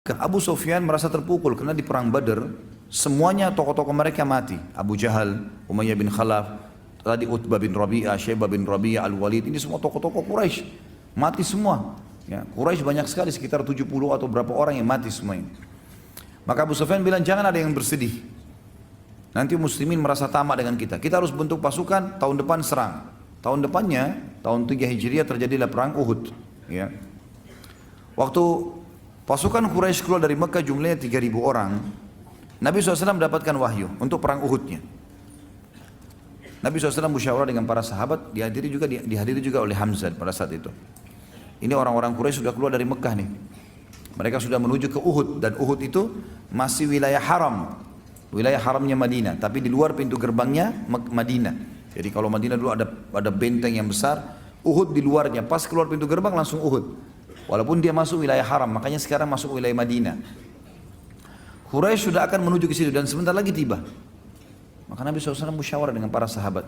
Abu Sufyan merasa terpukul karena di perang Badar semuanya tokoh-tokoh mereka mati. Abu Jahal, Umayyah bin Khalaf, tadi Utbah bin Rabi'ah, Syaibah bin Rabi'ah, Al-Walid, ini semua tokoh-tokoh Quraisy mati semua. Ya, Quraisy banyak sekali, sekitar 70 atau berapa orang yang mati semua ini. Maka Abu Sufyan bilang jangan ada yang bersedih. Nanti muslimin merasa tamak dengan kita. Kita harus bentuk pasukan, tahun depan serang. Tahun depannya, tahun 3 Hijriah terjadilah perang Uhud. Ya. Waktu pasukan Quraisy keluar dari Mekah jumlahnya 3.000 orang. Nabi SAW mendapatkan wahyu untuk perang Uhudnya. Nabi SAW musyawarah dengan para sahabat, dihadiri juga oleh Hamzah pada saat itu. Ini orang-orang Quraisy sudah keluar dari Mekah nih. Mereka sudah menuju ke Uhud, dan Uhud itu masih wilayah haram. Wilayah haramnya Madinah, tapi di luar pintu gerbangnya Madinah. Jadi kalau Madinah dulu ada benteng yang besar, Uhud di luarnya, pas keluar pintu gerbang langsung Uhud. Walaupun dia masuk wilayah haram, makanya sekarang masuk wilayah Madinah. Quraisy sudah akan menuju ke situ dan sebentar lagi tiba. Maka Nabi SAW musyawarah dengan para sahabat.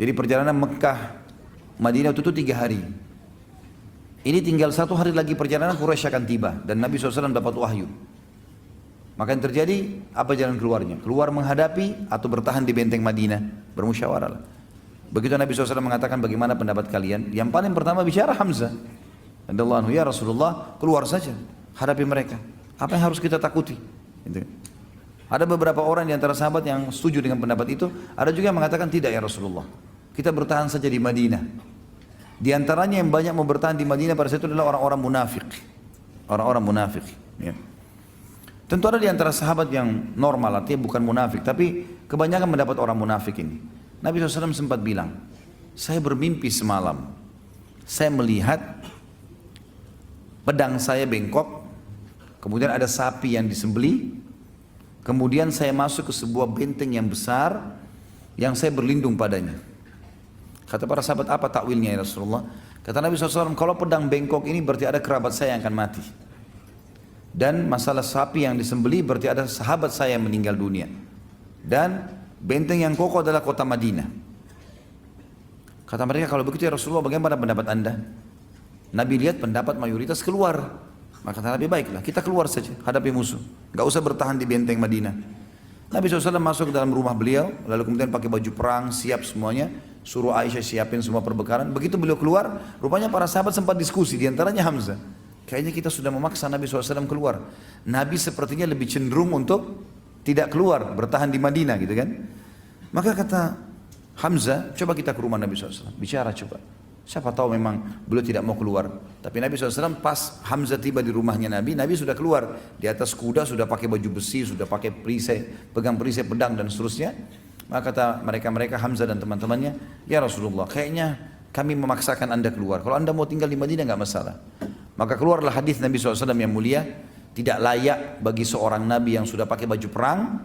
Jadi perjalanan Mekah Madinah itu 3 hari. Ini tinggal 1 hari lagi perjalanan Quraisy akan tiba dan Nabi SAW dapat wahyu. Maka yang terjadi apa jalan keluarnya? Keluar menghadapi atau bertahan di benteng Madinah? Bermusyawarah. Begitu Nabi SAW mengatakan bagaimana pendapat kalian? Yang paling pertama bicara Hamzah. Radhiyallahu anhu, ya Rasulullah, keluar saja, hadapi mereka. Apa yang harus kita takuti? Gitu. Ada beberapa orang di antara sahabat yang setuju dengan pendapat itu. Ada juga yang mengatakan tidak ya Rasulullah, kita bertahan saja di Madinah. Di antaranya yang banyak mau bertahan di Madinah pada saat itu adalah orang-orang munafik. Orang-orang munafik. Ya. Tentu ada di antara sahabat yang normal, artinya bukan munafik, tapi kebanyakan mendapat orang munafik ini. Nabi SAW sempat bilang, saya bermimpi semalam, saya melihat pedang saya bengkok, kemudian ada sapi yang disembelih, kemudian saya masuk ke sebuah benteng yang besar, yang saya berlindung padanya. Kata para sahabat, apa takwilnya ya Rasulullah? Kata Nabi SAW, kalau pedang bengkok ini berarti ada kerabat saya yang akan mati. Dan masalah sapi yang disembelih berarti ada sahabat saya yang meninggal dunia. Dan benteng yang kokoh adalah kota Madinah. Kata mereka, kalau begitu ya Rasulullah, bagaimana pendapat anda? Nabi lihat pendapat mayoritas keluar. Maka kata Nabi, baiklah kita keluar saja hadapi musuh, gak usah bertahan di benteng Madinah. Nabi SAW masuk ke dalam rumah beliau, lalu kemudian pakai baju perang, siap semuanya, suruh Aisyah siapin semua perbekalan. Begitu beliau keluar, rupanya para sahabat sempat diskusi, diantaranya Hamzah. Kayaknya kita sudah memaksa Nabi SAW keluar. Nabi sepertinya lebih cenderung untuk tidak keluar, bertahan di Madinah gitu kan. Maka kata Hamzah, coba kita ke rumah Nabi SAW, bicara coba. Siapa tahu memang beliau tidak mau keluar. Tapi Nabi SAW pas Hamzah tiba di rumahnya Nabi sudah keluar. Di atas kuda, sudah pakai baju besi, sudah pakai perisai, pegang perisai pedang dan seterusnya. Maka kata mereka Hamzah dan teman-temannya, ya Rasulullah, kayaknya kami memaksakan anda keluar. Kalau anda mau tinggal di Madinah nggak masalah. Maka keluarlah hadis Nabi SAW yang mulia, tidak layak bagi seorang Nabi yang sudah pakai baju perang,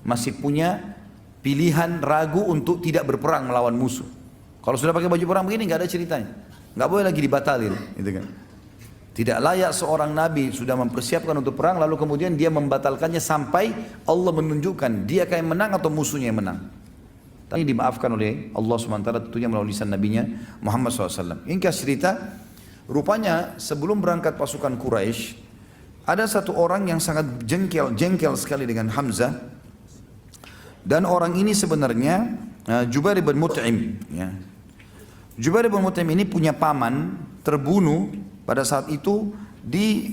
masih punya pilihan ragu untuk tidak berperang melawan musuh. Kalau sudah pakai baju perang begini nggak ada ceritanya, nggak boleh lagi dibatalin, gitu kan? Tidak layak seorang nabi sudah mempersiapkan untuk perang lalu kemudian dia membatalkannya sampai Allah menunjukkan dia kayak menang atau musuhnya yang menang. Tapi dimaafkan oleh Allah SWT tentunya melalui lisan nabinya Muhammad SAW. Ringkas cerita, rupanya sebelum berangkat pasukan Quraisy ada satu orang yang sangat jengkel sekali dengan Hamzah, dan orang ini sebenarnya Jubair bin Mut'im. Ya. Jubair bin Mut'im ini punya paman terbunuh pada saat itu di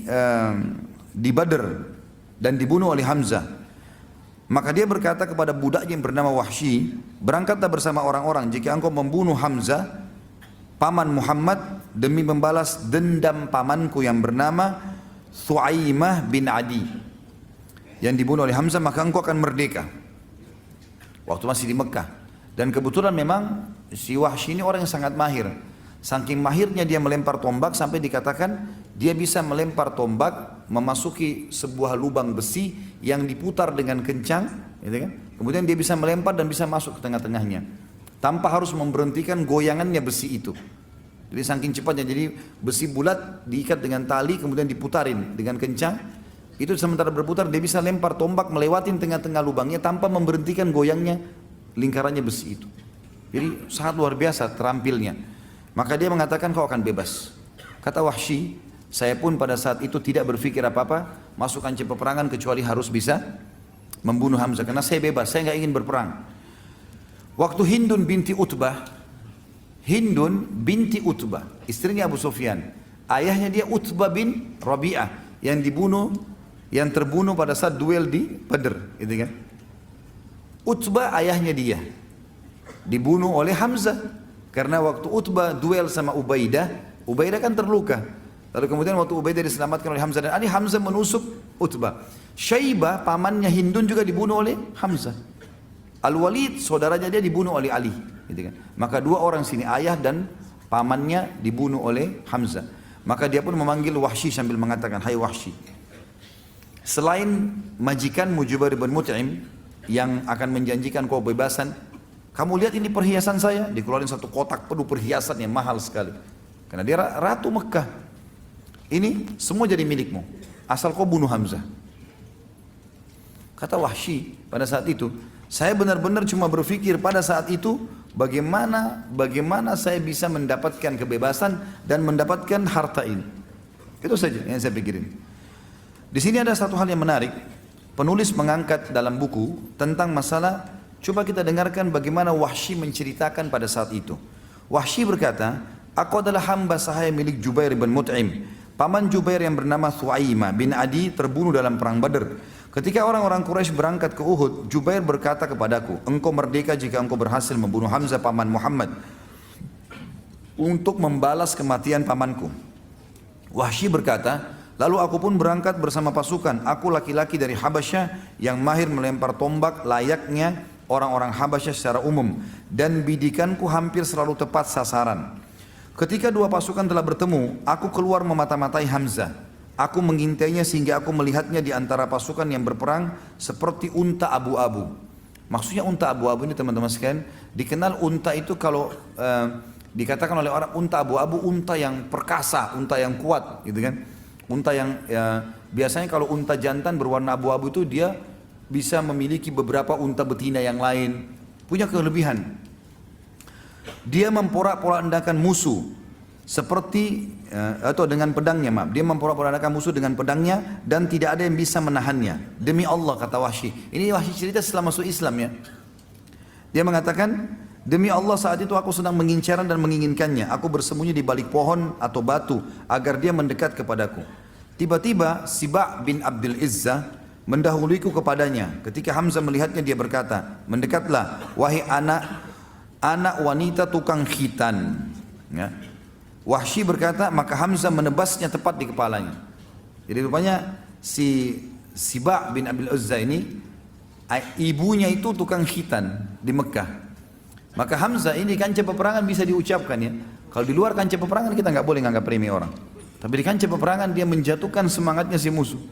Badr dan dibunuh oleh Hamzah. Maka dia berkata kepada budaknya yang bernama Wahsy, berangkatlah bersama orang-orang jika engkau membunuh Hamzah, paman Muhammad, demi membalas dendam pamanku yang bernama Thu'aimah bin Adi yang dibunuh oleh Hamzah, maka engkau akan merdeka. Waktu masih di Mekah. Dan kebetulan memang si Wahsy ini orang yang sangat mahir. Saking mahirnya dia melempar tombak sampai dikatakan dia bisa melempar tombak memasuki sebuah lubang besi yang diputar dengan kencang, gitu kan? Kemudian dia bisa melempar dan bisa masuk ke tengah-tengahnya tanpa harus memberhentikan goyangannya besi itu. Jadi saking cepatnya, jadi besi bulat diikat dengan tali kemudian diputarin dengan kencang. Itu sementara berputar dia bisa lempar tombak melewatin tengah-tengah lubangnya tanpa memberhentikan goyangnya lingkarannya besi itu. Jadi sangat luar biasa terampilnya. Maka dia mengatakan kau akan bebas. Kata Wahsy, Saya pun pada saat itu tidak berpikir apa-apa, masuk kancah peperangan kecuali harus bisa membunuh Hamzah. Karena saya bebas, saya nggak ingin berperang. Waktu Hindun binti Utbah, istrinya Abu Sufyan, ayahnya dia Utbah bin Rabi'ah yang terbunuh pada saat duel di Badr, gitu kan? Utbah ayahnya dia dibunuh oleh Hamzah karena waktu Utbah duel sama Ubaidah kan terluka. Lalu kemudian waktu Ubaidah diselamatkan oleh Hamzah dan Ali, Hamzah menusuk Utbah. Syaibah pamannya Hindun juga dibunuh oleh Hamzah. Al-Walid saudaranya dia dibunuh oleh Ali, gitu kan? Maka dua orang sini, ayah dan pamannya dibunuh oleh Hamzah. Maka dia pun memanggil Wahsy sambil mengatakan, "Hai Wahsy, selain majikanmu Jubair bin Mut'im yang akan menjanjikan kau bebasan, kamu lihat ini perhiasan saya." Dikeluarin satu kotak penuh perhiasan yang mahal sekali. Karena dia ratu Mekah. Ini semua jadi milikmu, asal kau bunuh Hamzah. Kata Wahsy pada saat itu, saya benar-benar cuma berpikir pada saat itu bagaimana saya bisa mendapatkan kebebasan dan mendapatkan harta ini. Itu saja yang saya pikirin. Di sini ada satu hal yang menarik. Penulis mengangkat dalam buku tentang masalah, coba kita dengarkan bagaimana Wahsy menceritakan pada saat itu. Wahsy berkata, "Aku adalah hamba sahaya milik Jubair bin Mut'im. Paman Jubair yang bernama Thuaimah bin Adi terbunuh dalam perang Badr. Ketika orang-orang Quraisy berangkat ke Uhud, Jubair berkata kepadaku, engkau merdeka jika engkau berhasil membunuh Hamzah paman Muhammad untuk membalas kematian pamanku." Wahsy berkata, lalu aku pun berangkat bersama pasukan. Aku laki-laki dari Habasyah yang mahir melempar tombak layaknya orang-orang Habasyah secara umum, dan bidikanku hampir selalu tepat sasaran. Ketika dua pasukan telah bertemu, aku keluar memata-matai Hamzah. Aku mengintainya sehingga aku melihatnya di antara pasukan yang berperang seperti unta abu-abu. Maksudnya unta abu-abu ini teman-teman sekalian, dikenal unta itu kalau dikatakan oleh orang unta abu-abu, unta yang perkasa, unta yang kuat, gitu kan? Unta yang biasanya kalau unta jantan berwarna abu-abu itu dia bisa memiliki beberapa unta betina yang lain, punya kelebihan. Dia memporak-porandakan musuh seperti atau dengan pedangnya, dia memporak-porandakan musuh dengan pedangnya dan tidak ada yang bisa menahannya. Demi Allah, kata Wahsy. Ini Wahsy cerita setelah masuk Islam ya. Dia mengatakan, demi Allah saat itu aku sedang mengincarnya dan menginginkannya. Aku bersembunyi di balik pohon atau batu agar dia mendekat kepadaku. Tiba-tiba Siba' bin Abdul Izzah mendahuliku kepadanya. Ketika Hamzah melihatnya, dia berkata, mendekatlah wahai anak wanita tukang khitan. Ya. Wahsy berkata, maka Hamzah menebasnya tepat di kepalanya. Jadi rupanya si Siba' bin Abdul Izzah ini ibunya itu tukang khitan di Mekah. Maka Hamzah ini kancah peperangan bisa diucapkan ya. Kalau di luar kancah peperangan kita nggak boleh nganggap remeh orang. Tapi di kancah peperangan dia menjatuhkan semangatnya si musuh.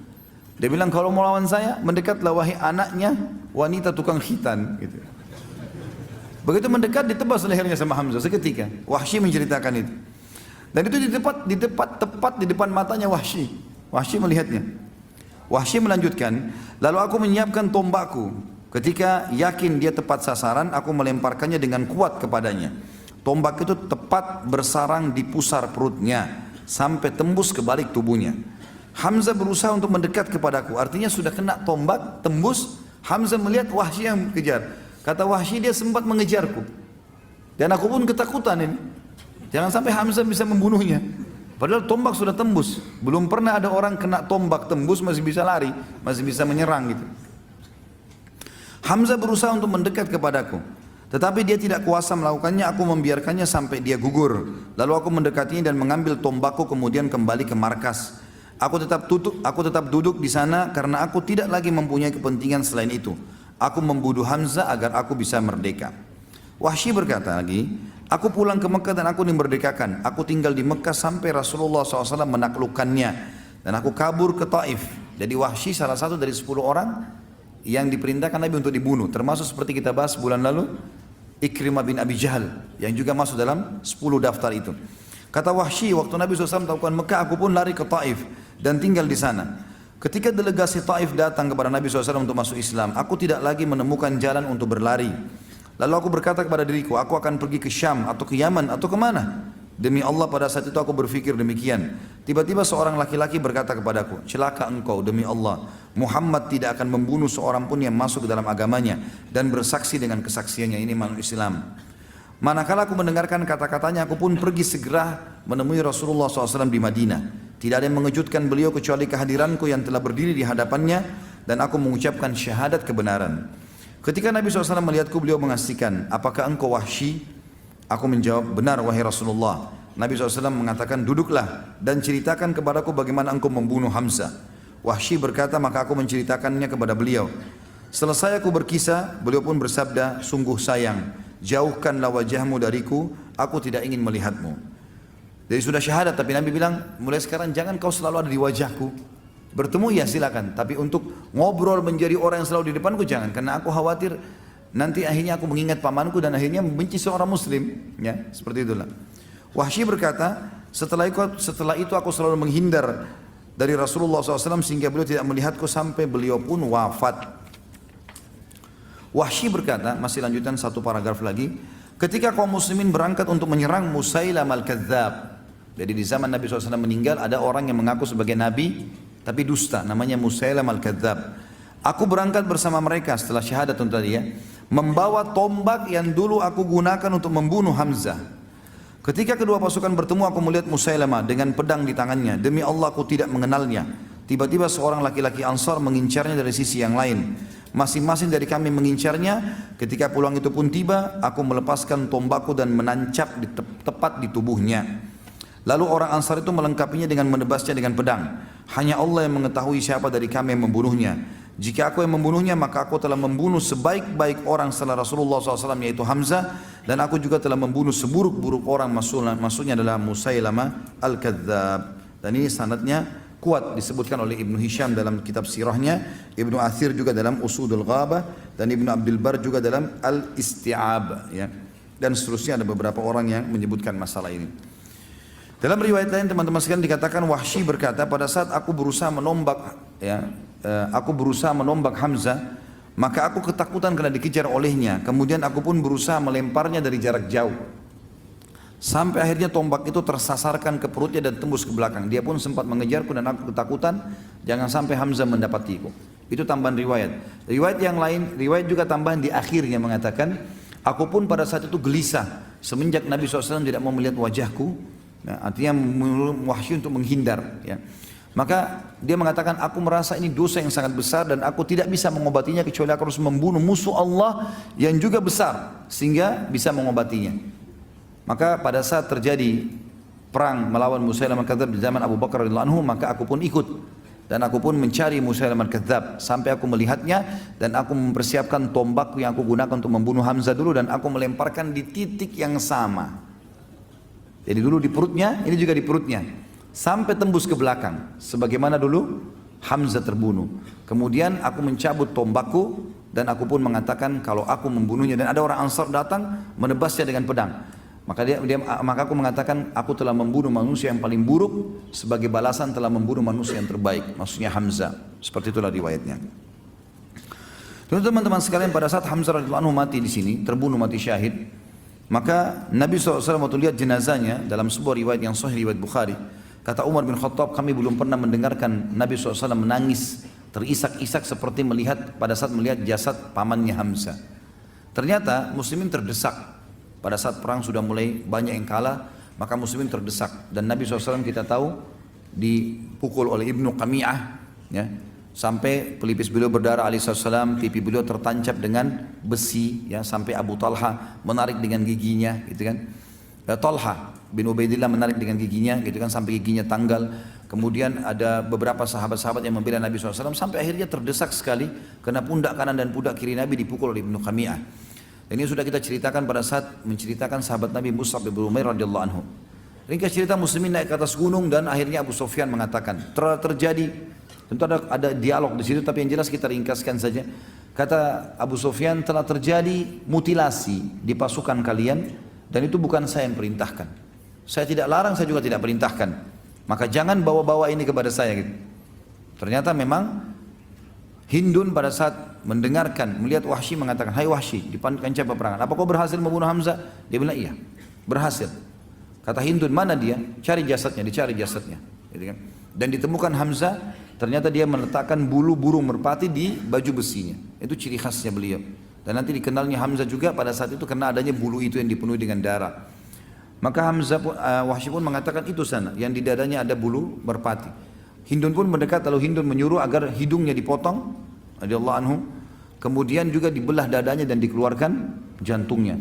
Dia bilang, kalau mau lawan saya, mendekatlah wahai anaknya wanita tukang khitan. Gitu. Begitu mendekat, ditebas lehernya sama Hamzah seketika. Wahsy menceritakan itu. Dan itu tepat di depan matanya Wahsy. Wahsy melihatnya. Wahsy melanjutkan, lalu aku menyiapkan tombakku. Ketika yakin dia tepat sasaran, aku melemparkannya dengan kuat kepadanya. Tombak itu tepat bersarang di pusar perutnya sampai tembus ke balik tubuhnya. Hamzah berusaha untuk mendekat kepadaku, artinya sudah kena tombak, tembus. Hamzah melihat Wahsy yang kejar. Kata Wahsy, dia sempat mengejarku. Dan aku pun ketakutan ini. Jangan sampai Hamzah bisa membunuhnya. Padahal tombak sudah tembus. Belum pernah ada orang kena tombak tembus masih bisa lari, masih bisa menyerang gitu. Hamzah berusaha untuk mendekat kepadaku. Tetapi dia tidak kuasa melakukannya, aku membiarkannya sampai dia gugur. Lalu aku mendekatinya dan mengambil tombakku kemudian kembali ke markas. Aku tetap duduk di sana karena aku tidak lagi mempunyai kepentingan selain itu. Aku membunuh Hamzah agar aku bisa merdeka. Wahsy berkata lagi, aku pulang ke Mekah dan aku dimerdekakan. Aku tinggal di Mekah sampai Rasulullah SAW menaklukkannya. Dan aku kabur ke Taif. Jadi Wahsy salah satu dari 10 orang yang diperintahkan Nabi untuk dibunuh. Termasuk seperti kita bahas bulan lalu, Ikrimah bin Abi Jahal yang juga masuk dalam 10 daftar itu. Kata Wahsy, waktu Nabi SAW melakukan Mekah, aku pun lari ke Taif dan tinggal di sana. Ketika delegasi Taif datang kepada Nabi SAW untuk masuk Islam, aku tidak lagi menemukan jalan untuk berlari. Lalu aku berkata kepada diriku, aku akan pergi ke Syam atau ke Yaman atau kemana? Demi Allah pada saat itu aku berpikir demikian. Tiba-tiba seorang laki-laki berkata kepadaku, celaka engkau demi Allah, Muhammad tidak akan membunuh seorang pun yang masuk ke dalam agamanya dan bersaksi dengan kesaksiannya. Ini makhluk Islam. Manakala aku mendengarkan kata-katanya, aku pun pergi segera menemui Rasulullah SAW di Madinah. Tidak ada yang mengejutkan beliau kecuali kehadiranku yang telah berdiri di hadapannya dan aku mengucapkan syahadat kebenaran. Ketika Nabi SAW melihatku, beliau mengasihkan, apakah engkau Wahsy? Aku menjawab, benar wahai Rasulullah. Nabi SAW mengatakan, duduklah dan ceritakan kepadaku bagaimana engkau membunuh Hamzah. Wahsy berkata, maka aku menceritakannya kepada beliau. Selesai aku berkisah, beliau pun bersabda, sungguh sayang, jauhkanlah wajahmu dariku, aku tidak ingin melihatmu. Jadi sudah syahadat, tapi Nabi bilang, mulai sekarang jangan kau selalu ada di wajahku. Bertemu ya silakan, tapi untuk ngobrol menjadi orang yang selalu di depanku jangan, karena aku khawatir nanti akhirnya aku mengingat pamanku dan akhirnya membenci seorang muslim. Ya, seperti itulah. Wahsy berkata, setelah itu aku selalu menghindar dari Rasulullah SAW sehingga beliau tidak melihatku sampai beliau pun wafat. Wahsy berkata, masih lanjutan satu paragraf lagi, ketika kaum muslimin berangkat untuk menyerang Musailam al-Kadzab. Jadi di zaman Nabi SAW meninggal ada orang yang mengaku sebagai nabi tapi dusta, namanya Musailam al-Kadzab. Aku berangkat bersama mereka setelah syahadat untuk dia, membawa tombak yang dulu aku gunakan untuk membunuh Hamzah. Ketika kedua pasukan bertemu, aku melihat Musailamah dengan pedang di tangannya. Demi Allah aku tidak mengenalnya. Tiba-tiba seorang laki-laki Ansar mengincarnya dari sisi yang lain. Masing-masing dari kami mengincarnya. Ketika pulang itu pun tiba, aku melepaskan tombakku dan menancap tepat di tubuhnya. Lalu orang Ansar itu melengkapinya dengan menebasnya dengan pedang. Hanya Allah yang mengetahui siapa dari kami yang membunuhnya. Jika aku yang membunuhnya, maka aku telah membunuh sebaik-baik orang setelah Rasulullah SAW, yaitu Hamzah. Dan aku juga telah membunuh seburuk-buruk orang, maksudnya adalah Musailamah al-Kadzab. Dan ini sanadnya kuat, disebutkan oleh Ibnu Hisham dalam kitab sirahnya, Ibnu Athir juga dalam Usudul Ghabah, dan Ibnu Abdul Bar juga dalam Al-Isti'ab. Ya. Dan seterusnya ada beberapa orang yang menyebutkan masalah ini. Dalam riwayat lain teman-teman sekalian dikatakan Wahsy berkata, pada saat aku berusaha menombak Hamzah, maka aku ketakutan karena dikejar olehnya. Kemudian aku pun berusaha melemparnya dari jarak jauh. Sampai akhirnya tombak itu tersasarkan ke perutnya dan tembus ke belakang. Dia pun sempat mengejarku dan aku ketakutan jangan sampai Hamzah mendapatiku. Itu tambahan riwayat. Riwayat yang lain, riwayat juga tambahan di akhirnya mengatakan, aku pun pada saat itu gelisah semenjak Nabi SAW tidak mau melihat wajahku. Nah, artinya Wahsy untuk menghindar. Ya. Maka dia mengatakan, aku merasa ini dosa yang sangat besar dan aku tidak bisa mengobatinya kecuali aku harus membunuh musuh Allah yang juga besar sehingga bisa mengobatinya. Maka pada saat terjadi perang melawan Musailamah al-Kadzab di zaman Abu Bakar radhiyallahu anhu, maka aku pun ikut dan aku pun mencari Musailamah al-Kadzab sampai aku melihatnya dan aku mempersiapkan tombakku yang aku gunakan untuk membunuh Hamzah dulu dan aku melemparkan di titik yang sama. Jadi dulu di perutnya, ini juga di perutnya. Sampai tembus ke belakang. Sebagaimana dulu Hamzah terbunuh. Kemudian aku mencabut tombakku dan aku pun mengatakan kalau aku membunuhnya. Dan ada orang Ansar datang menebasnya dengan pedang. Maka aku mengatakan aku telah membunuh manusia yang paling buruk sebagai balasan telah membunuh manusia yang terbaik. Maksudnya Hamzah. Seperti itulah riwayatnya. Teman-teman sekalian, pada saat Hamzah radhiyallahu anhu mati di sini, terbunuh mati syahid, maka Nabi SAW waktu lihat jenazahnya dalam sebuah riwayat yang sahih, riwayat Bukhari, kata Umar bin Khattab, kami belum pernah mendengarkan Nabi SAW menangis terisak-isak seperti pada saat melihat jasad pamannya Hamzah. Ternyata muslimin terdesak pada saat perang sudah mulai banyak yang kalah, maka muslimin terdesak dan Nabi SAW kita tahu dipukul oleh Ibnu Qami'ah, ya. Sampai pelipis beliau berdarah alaihissalam, pipi beliau tertancap dengan besi, ya, sampai Abu Talha menarik dengan giginya, gitu kan. Talha bin Ubaidillah menarik dengan giginya, gitu kan, sampai giginya tanggal. Kemudian ada beberapa sahabat-sahabat yang membela Nabi SAW sampai akhirnya terdesak sekali karena pundak kanan dan pundak kiri Nabi dipukul oleh Ibnu Qami'ah. Ini sudah kita ceritakan pada saat menceritakan sahabat Nabi Mus'ab bin Umair radhiyallahu anhu. Ringkas cerita muslimin naik ke atas gunung dan akhirnya Abu Sufyan mengatakan terjadi. Tentu ada dialog di situ, tapi yang jelas kita ringkaskan saja. Kata Abu Sufyan, telah terjadi mutilasi di pasukan kalian dan itu bukan saya yang perintahkan. Saya tidak larang, saya juga tidak perintahkan. Maka jangan bawa-bawa ini kepada saya. Gitu. Ternyata memang Hindun pada saat mendengarkan, melihat Wahsy mengatakan, hai Wahsy, di kancah peperangan, apa kau berhasil membunuh Hamzah? Dia bilang, iya, berhasil. Kata Hindun, mana dia? Cari jasadnya, dicari jasadnya. gitu kan. Dan ditemukan Hamzah, ternyata dia meletakkan bulu burung merpati di baju besinya. Itu ciri khasnya beliau. Dan nanti dikenalnya Hamzah juga pada saat itu karena adanya bulu itu yang dipenuhi dengan darah. Maka Hamzah pun, Wahsy pun mengatakan itu sana, yang di dadanya ada bulu merpati. Hindun pun mendekat, lalu Hindun menyuruh agar hidungnya dipotong, radhiyallahu anhu. Kemudian juga dibelah dadanya dan dikeluarkan jantungnya.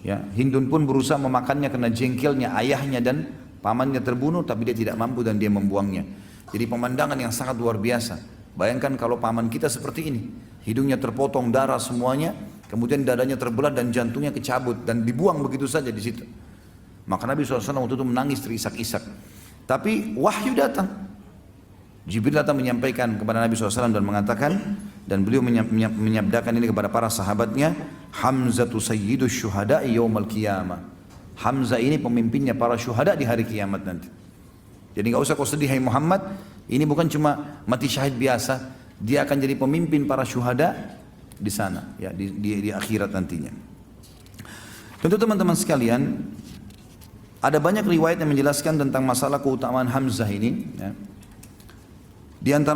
Ya, Hindun pun berusaha memakannya karena jengkelnya ayahnya dan pamannya terbunuh, tapi dia tidak mampu dan dia membuangnya. Jadi pemandangan yang sangat luar biasa. Bayangkan kalau paman kita seperti ini, hidungnya terpotong, darah semuanya, kemudian dadanya terbelah dan jantungnya kecabut dan dibuang begitu saja di situ. Maka Nabi SAW waktu itu menangis terisak-isak. Tapi wahyu datang. Jibril datang menyampaikan kepada Nabi SAW dan mengatakan, dan beliau menyabdakan ini kepada para sahabatnya, Hamzatu sayyidus syuhada'i yaumal qiyamah. Hamzah ini pemimpinnya para syuhada di hari kiamat nanti. Jadi enggak usah kau sedih hai Muhammad, ini bukan cuma mati syahid biasa, dia akan jadi pemimpin para syuhada di sana, ya, di akhirat nantinya. Tentu teman-teman sekalian, ada banyak riwayat yang menjelaskan tentang masalah keutamaan Hamzah ini, ya. Di antara